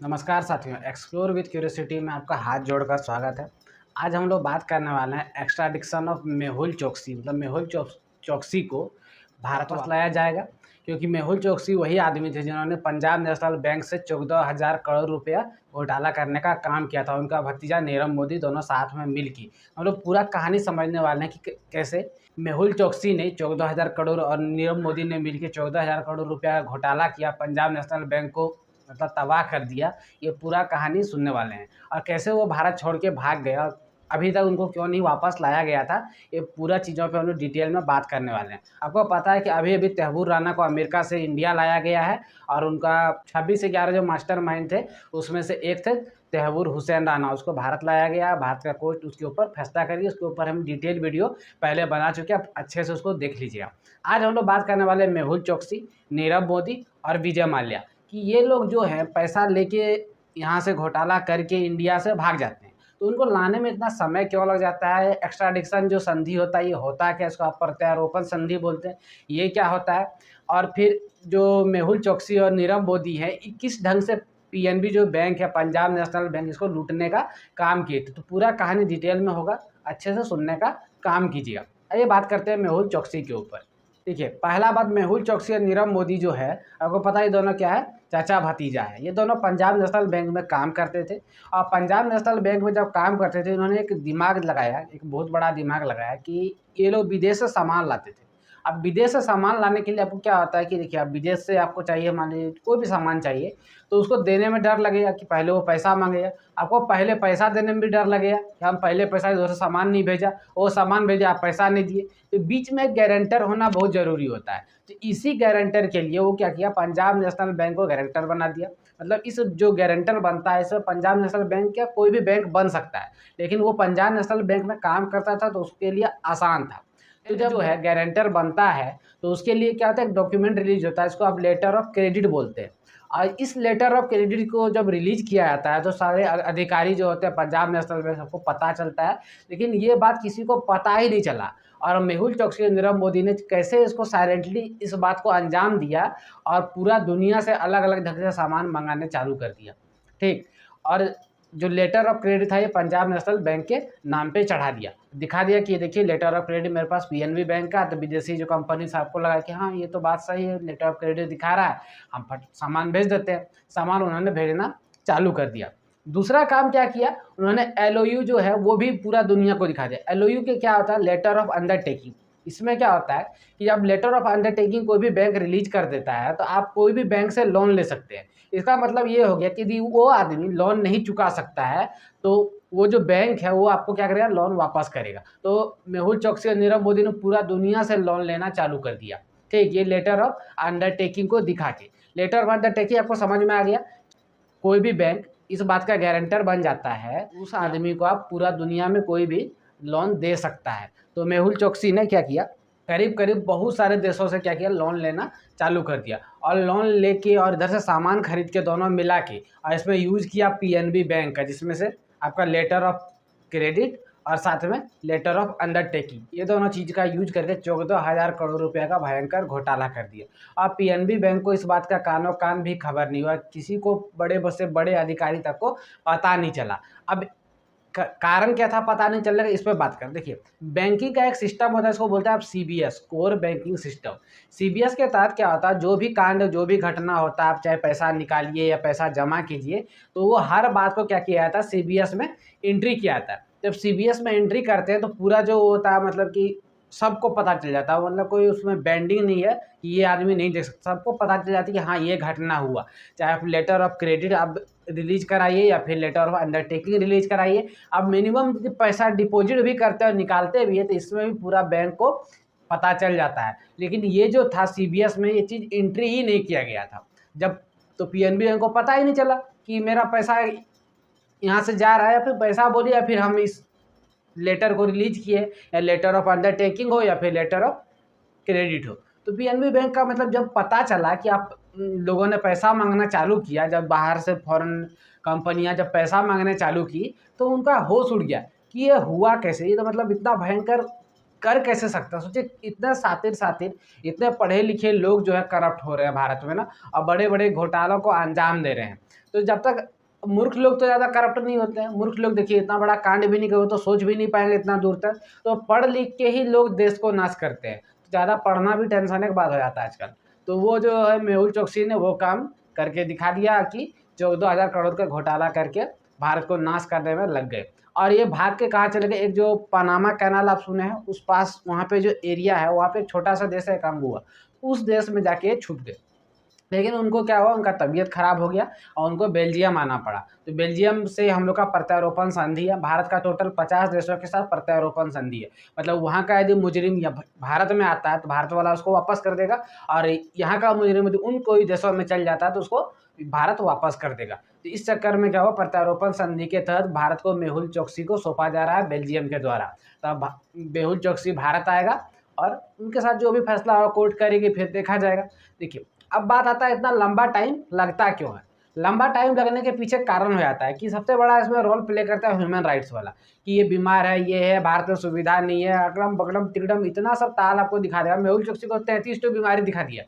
नमस्कार साथियों, explore with curiosity में आपका हाथ जोड़कर स्वागत है। आज हम लोग बात करने वाले हैं एक्स्ट्राडिक्शन ऑफ मेहुल चोकसी। मतलब मेहुल चोकसी को भारत वापस लाया जाएगा, क्योंकि मेहुल चोकसी वही आदमी थे जिन्होंने पंजाब नेशनल बैंक से 14,000 करोड़ रुपया घोटाला करने का काम किया था। उनका भतीजा नीरव मोदी दोनों साथ में मिलकर हम लोग पूरा कहानी समझने वाले हैं कि कैसे मेहुल चोकसी ने 14,000 करोड़ और नीरव मोदी ने मिलकर 14,000 करोड़ रुपया घोटाला किया, पंजाब नेशनल बैंक को मतलब तबाह कर दिया। ये पूरा कहानी सुनने वाले हैं और कैसे वो भारत छोड़ के भाग गए और अभी तक उनको क्यों नहीं वापस लाया गया था। ये पूरा चीज़ों पे हम लोग डिटेल में बात करने वाले हैं। आपको पता है कि अभी तैमूर राणा को अमेरिका से इंडिया लाया गया है और उनका 26/11 जो मास्टरमाइंड थे उसमें से एक थे तैमूर हुसैन राणा। उसको भारत लाया गया, भारत का कोर्ट उसके ऊपर फैसला करिए। उसके ऊपर हम डिटेल वीडियो पहले बना चुके हैं, आप अच्छे से उसको देख लीजिएगा। आज हम लोग बात करने वाले हैं मेहुल चोकसी, नीरव मोदी और विजय माल्या कि ये लोग जो हैं पैसा लेके यहाँ से घोटाला करके इंडिया से भाग जाते हैं, तो उनको लाने में इतना समय क्यों लग जाता है। एक्स्ट्राडिक्शन जो संधि होता है ये होता क्या, इसको आप प्रत्यारोपण संधि बोलते हैं, ये क्या होता है। और फिर जो मेहुल चोकसी और नीरव मोदी हैं किस ढंग से पीएनबी जो बैंक है पंजाब नेशनल बैंक, इसको लूटने का काम किए थे। तो पूरा कहानी डिटेल में होगा, अच्छे से सुनने का काम कीजिएगा। आइए बात करते हैं मेहुल चोकसी के ऊपर। देखिए, पहला बात, मेहुल चोकसी और नीरव मोदी जो है, आपको पता है ये दोनों क्या है, चाचा भतीजा है। ये दोनों पंजाब नेशनल बैंक में काम करते थे और पंजाब नेशनल बैंक में जब काम करते थे इन्होंने एक दिमाग लगाया, एक बहुत बड़ा दिमाग लगाया कि ये लोग विदेश से सामान लाते थे। अब विदेश से सामान लाने के लिए आपको क्या होता है कि देखिए, अब विदेश से आपको चाहिए, मान लीजिए कोई भी सामान चाहिए, तो उसको देने में डर लगेगा कि पहले वो पैसा मांगेगा। आपको पहले पैसा देने में भी डर लगेगा कि हम पहले पैसा इधर से सामान नहीं भेजा, वो सामान भेजा, आप पैसा नहीं दिए। तो बीच में एक गारंटर होना बहुत ज़रूरी होता है। तो इसी गारंटर के लिए वो क्या किया, पंजाब नेशनल बैंक को गारंटर बना दिया। मतलब इस जो गारंटर बनता है इसमें पंजाब नेशनल बैंक क्या कोई भी बैंक बन सकता है, लेकिन वो पंजाब नेशनल बैंक में काम करता था तो उसके लिए आसान था। तो जब जो है गारंटर बनता है तो उसके लिए क्या होता है, एक डॉक्यूमेंट रिलीज होता है, इसको आप लेटर ऑफ क्रेडिट बोलते हैं। और इस लेटर ऑफ क्रेडिट को जब रिलीज किया जाता है तो सारे अधिकारी जो होते हैं पंजाब नेशनल बैंक सबको पता चलता है, लेकिन ये बात किसी को पता ही नहीं चला। और मेहुल चोकसी और नीरव मोदी ने कैसे इसको साइलेंटली इस बात को अंजाम दिया और पूरा दुनिया से अलग अलग ढंग से सामान मंगाने चालू कर दिया। ठीक। और जो लेटर ऑफ क्रेडिट था ये पंजाब नेशनल बैंक के नाम पे चढ़ा दिया, दिखा दिया कि ये देखिए लेटर ऑफ क्रेडिट मेरे पास पीएनबी बैंक का। तो विदेशी जो कंपनी से आपको लगा कि हाँ ये तो बात सही है, लेटर ऑफ क्रेडिट दिखा रहा है, हम फट सामान भेज देते हैं। सामान उन्होंने भेजना चालू कर दिया। दूसरा काम क्या किया उन्होंने, एलओयू जो है वो भी पूरा दुनिया को दिखा दिया। एलओयू के क्या होता है, लेटर ऑफ अंडरटेकिंग। इसमें क्या होता है कि जब लेटर ऑफ अंडरटेकिंग कोई भी बैंक रिलीज कर देता है तो आप कोई भी बैंक से लोन ले सकते हैं। इसका मतलब ये हो गया कि यदि वो आदमी लोन नहीं चुका सकता है तो वो जो बैंक है वो आपको क्या करेगा, लोन वापस करेगा। तो मेहुल चोकसी और नीरव मोदी ने पूरा दुनिया से लोन लेना चालू कर दिया। ठीक, ये लेटर ऑफ अंडरटेकिंग को दिखा के, लेटर ऑफ अंडरटेकिंग आपको समझ में आ गया। कोई भी बैंक इस बात का गारंटर बन जाता है, उस आदमी को आप पूरा दुनिया में कोई भी लोन दे सकता है। तो मेहुल चोकसी ने क्या किया, करीब करीब बहुत सारे देशों से क्या किया, लोन लेना चालू कर दिया। और लोन लेके और इधर से सामान खरीद के दोनों मिला के और इसमें यूज़ किया पीएनबी बैंक का, जिसमें से आपका लेटर ऑफ क्रेडिट और साथ में लेटर ऑफ अंडरटेकिंग, ये दोनों चीज़ का यूज करके 14,000 करोड़ रुपए का भयंकर घोटाला कर दिया। और पीएनबी बैंक को इस बात का कानो कान भी खबर नहीं हुआ, किसी को बड़े से बड़े अधिकारी तक को पता नहीं चला। अब कारण क्या था पता नहीं चल रहा, इस पर बात कर। देखिए, बैंकिंग का एक सिस्टम होता है, इसको बोलते हैं आप CBS, core banking system. CBS के तहत क्या होता है, जो भी कांड जो भी घटना होता है, आप चाहे पैसा निकालिए या पैसा जमा कीजिए, तो वो हर बात को क्या किया जाता है, सीबीएस में एंट्री किया जाता है। जब सीबीएस में एंट्री करते हैं तो पूरा जो होता है मतलब कि सबको पता चल जाता है। मतलब कोई उसमें बैंडिंग नहीं है कि ये आदमी नहीं देख सकता, सबको पता चल जाती है कि हाँ ये घटना हुआ। चाहे आप लेटर ऑफ क्रेडिट आप रिलीज कराइए या फिर लेटर ऑफ अंडरटेकिंग रिलीज कराइए। अब मिनिमम पैसा डिपॉजिट भी करते हैं और निकालते भी है तो इसमें भी पूरा बैंक को पता चल जाता है। लेकिन ये जो था सीबीएस में ये चीज़ एंट्री ही नहीं किया गया था जब, तो पीएनबी बैंक को पता ही नहीं चला कि मेरा पैसा यहाँ से जा रहा है, या फिर पैसा बोलिए या फिर हम इस लेटर को रिलीज किए, या लेटर ऑफ अंडरटेकिंग हो या फिर लेटर ऑफ क्रेडिट हो। तो पीएनबी बैंक का मतलब जब पता चला कि आप लोगों ने पैसा मांगना चालू किया, जब बाहर से फॉरेन कंपनियां जब पैसा मांगने चालू की तो उनका होश उड़ गया कि ये हुआ कैसे, ये तो मतलब इतना भयंकर कर कैसे सकता। सोचिए, इतने सातिर सातिर इतने पढ़े लिखे लोग जो है करप्ट हो रहे हैं भारत में ना, और बड़े बड़े घोटालों को अंजाम दे रहे हैं। तो जब तक मूर्ख लोग तो ज़्यादा करप्ट नहीं होते हैं। मूर्ख लोग देखिए इतना बड़ा कांड भी नहीं करो तो सोच भी नहीं पाएंगे इतना दूर तक। तो पढ़ लिख के ही लोग देश को नाश करते हैं। तो ज़्यादा पढ़ना भी टेंशन एक बात हो जाता है आजकल। तो वो जो है मेहुल चोकसी ने वो काम करके दिखा दिया कि 14,000 करोड़ का घोटाला करके भारत को नाश करने में लग गए। और ये भाग के कहाँ चले गए, एक जो पनामा कैनाल आप सुने हैं उस पास, वहाँ पे जो एरिया है वहाँ पे एक छोटा सा देश है कांगुआ, उस देश में जाके ये छुप गए। लेकिन उनको क्या हुआ, उनका तबीयत खराब हो गया और उनको बेल्जियम आना पड़ा। तो बेल्जियम से हम लोग का प्रत्यारोपण संधि है। भारत का टोटल 50 देशों के साथ प्रत्यारोपण संधि है। मतलब वहाँ का यदि मुजरिम या भारत में आता है तो भारत वाला उसको वापस कर देगा, और यहाँ का मुजरिम यदि उन कोई देशों में चल जाता है तो उसको भारत वापस कर देगा। तो इस चक्कर में क्या हुआ, प्रत्यारोपण संधि के तहत भारत को मेहुल चोकसी को सौंपा जा रहा है बेल्जियम के द्वारा। तब मेहुल चोकसी भारत आएगा और उनके साथ जो भी फैसला होगा कोर्ट करेगी, फिर देखा जाएगा। देखिए अब बात आता है इतना लंबा टाइम लगता क्यों है। लंबा टाइम लगने के पीछे कारण हो जाता है कि सबसे बड़ा इसमें रोल प्ले करता है ह्यूमन राइट्स वाला, कि ये बीमार है, ये है, भारत में सुविधा नहीं है, अगड़म बगड़म तिगड़म इतना सब ताल आपको दिखा देगा। मेहुल चोकसी को 33 तो बीमारी दिखा दिया,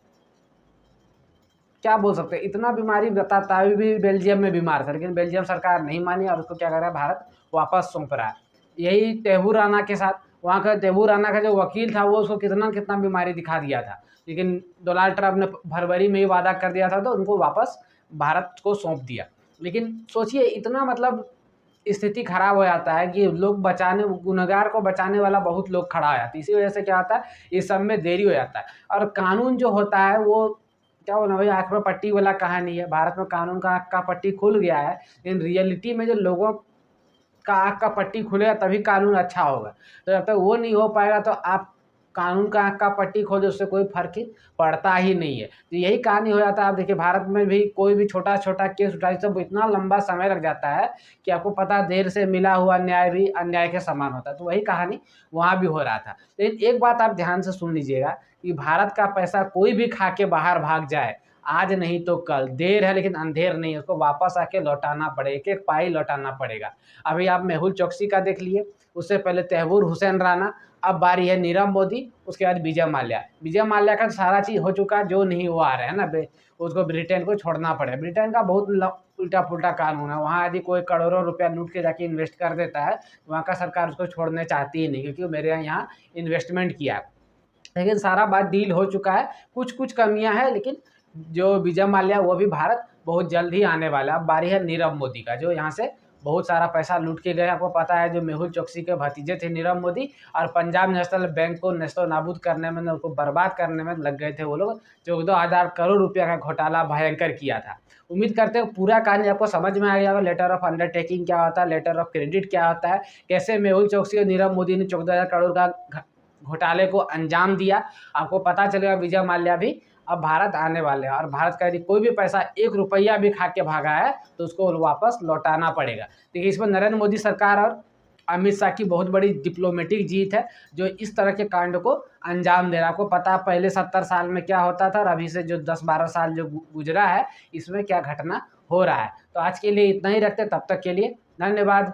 क्या बोल सकते हैं, इतना बीमारी बताता भी बेल्जियम में बीमार था, लेकिन बेल्जियम सरकार नहीं मानी और उसको क्या कर रहा है, भारत वापस सौंप रहा है। यही तैमूर राणा के साथ, वहाँ का तैमूर राणा का जो वकील था वो उसको कितना कितना बीमारी दिखा दिया था, लेकिन डोनाल्ड ट्रंप ने फरवरी में ही वादा कर दिया था तो उनको वापस भारत को सौंप दिया। लेकिन सोचिए इतना मतलब स्थिति खराब हो जाता है कि लोग बचाने, गुनहगार को बचाने वाला बहुत लोग खड़ा हो जाता है। इसी वजह से क्या होता है, इस सब में देरी हो जाता है। और कानून जो होता है वो क्या बोला भाई, आँख में पट्टी वाला कहानी है। भारत में कानून का आँख का पट्टी खुल गया है, लेकिन रियलिटी में जो लोगों का आँख का पट्टी खुलेगा तभी कानून अच्छा होगा। तो जब तक वो नहीं हो पाएगा तो आप कानून का आँख का पट्टी खोल दो, उससे कोई फर्क ही पड़ता ही नहीं है। तो यही कहानी हो जाता है। आप देखिए भारत में भी कोई भी छोटा छोटा केस उठाए तो इतना लंबा समय लग जाता है कि आपको पता है देर से मिला हुआ न्याय भी अन्याय के समान होता है। तो वही कहानी वहाँ भी हो रहा था। लेकिन एक बात आप ध्यान से सुन लीजिएगा कि भारत का पैसा कोई भी खा के बाहर भाग जाए, आज नहीं तो कल, देर है लेकिन अंधेर नहीं है, उसको वापस आके लौटाना पड़ेगा, एक एक पाई लौटाना पड़ेगा। अभी आप मेहुल चोकसी का देख लिए, उससे पहले तैमूर हुसैन राणा, अब बारी है नीरव मोदी, उसके बाद विजय माल्या। विजय माल्या का सारा चीज़ हो चुका है, जो नहीं वो आ रहा है ना, उसको ब्रिटेन को छोड़ना पड़ेगा। ब्रिटेन का बहुत उल्टा पुल्टा कानून है, वहाँ यदि कोई करोड़ों रुपया लूट के जाके इन्वेस्ट कर देता है तो वहाँ का सरकार उसको छोड़ने चाहती ही नहीं, क्योंकि मेरे यहाँ इन्वेस्टमेंट किया है। लेकिन सारा बात डील हो चुका है, कुछ कुछ कमियां हैं, लेकिन जो विजय माल्या वो भी भारत बहुत जल्द ही आने वाला है। अब बारी है नीरव मोदी का, जो यहाँ से बहुत सारा पैसा लूट के गए। आपको पता है जो मेहुल चोकसी के भतीजे थे नीरव मोदी, और पंजाब नेशनल बैंक को नेस्तो नाबूद करने में, उनको बर्बाद करने में लग गए थे वो लोग। 14,000 करोड़ रुपया का घोटाला भयंकर किया था। उम्मीद करते हैं पूरा कहानी आपको समझ में आ गया होगा। लेटर ऑफ अंडरटेकिंग क्या होता है, लेटर ऑफ क्रेडिट क्या होता है, कैसे मेहुल चोकसी और नीरव मोदी ने 14,000 करोड़ का घोटाले को अंजाम दिया। आपको पता चलेगा विजय माल्या भी अब भारत आने वाले हैं, और भारत का यदि कोई भी पैसा 1 रुपया भी खा के भागा है तो उसको वापस लौटाना पड़ेगा। देखिए इसमें नरेंद्र मोदी सरकार और अमित शाह की बहुत बड़ी डिप्लोमेटिक जीत है, जो इस तरह के कांड को अंजाम दे रहा है। आपको पता है पहले 70 साल में क्या होता था और अभी से जो 10-12 साल जो गुजरा है इसमें क्या घटना हो रहा है। तो आज के लिए इतना ही रखते, तब तक के लिए धन्यवाद।